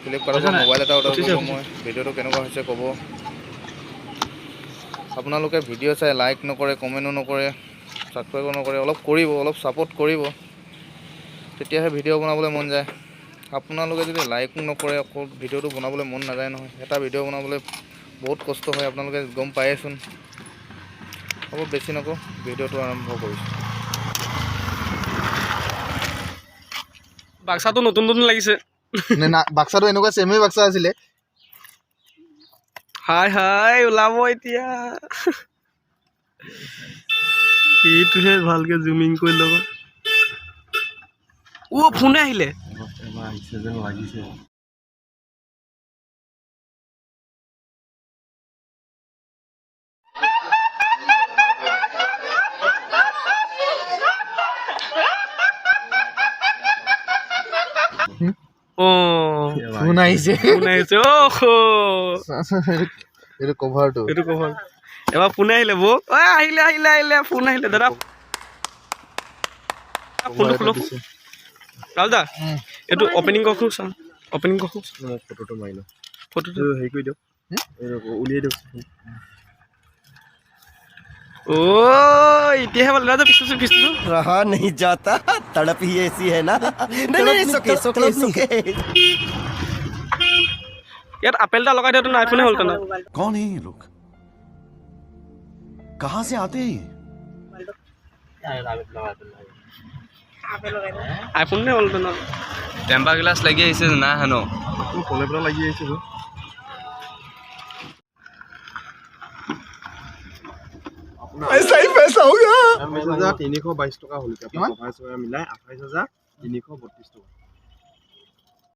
ফ্লিপকাৰ্টৰ মোবাইল এটা অৰ্ডাৰ কৰিলোঁ মই। ভিডিঅ'টো কেনেকুৱা হৈছে ক'ব। আপোনালোকে ভিডিঅ' চাই লাইক নকৰে, কমেণ্টো নকৰে, ছাবস্ক্ৰাইবো নকৰে। অলপ কৰিব, অলপ ছাপোৰ্ট কৰিব, তেতিয়াহে ভিডিঅ' বনাবলৈ মন যায়। আপোনালোকে যদি লাইক নকৰে আকৌ ভিডিঅ'টো বনাবলৈ মন নাযায় নহয়। এটা ভিডিঅ' বনাবলৈ বহুত কষ্ট হয়, আপোনালোকে গম পায়েচোন। হ'ব বেছি নকওঁ, ভিডিঅ'টো আৰম্ভ কৰিছোঁ। বাক্সাটো নতুন নতুন লাগিছে। বাক্সাটো এনেকুৱা চেমেই বাক্সা আছিলে। হাই হাই ওলাব এতিয়া। এইটোহে ভালকে জুমিং কৰি ল'ব। ফোনে আহিলে। আহিছে যেন লাগিছে। ফোন আহিছে। এইটো কভাৰটো। এবাৰ ফোন আহিলে বৌ। আহিলে আহিলে আহিলে ফোন আহিলে দাদা। ফোনটো খোলক ৰাজদা। এইটো অপেনিং কৰক চাওঁ। অপেনিং কৰক। ফটোটো মাৰি লওঁ। ফটোটো হেৰি কৰি দিয়ক, উলিয়াই দিয়ক। এতিয়াহে বোলে দাদা পিছটো পিছটো रहा नहीं जाता, तड़प ही ऐसी है ना। नहीं सोके सोके। ইয়াত আপেল এটা লগাই দিয়তো আইফোনে হ'ল তেনে। कौन है ये लोग? कहाँ से आते हैं? আইফোনে হ'ল তেনে। টেম্পাৰ গ্লাছ লাগি আহিছে না হেন কলে পৰা লাগি আহিছে। ऐसा ही पैसा होगा। 28,222 টকা হ'ল। মিলাই 28,332 টকা।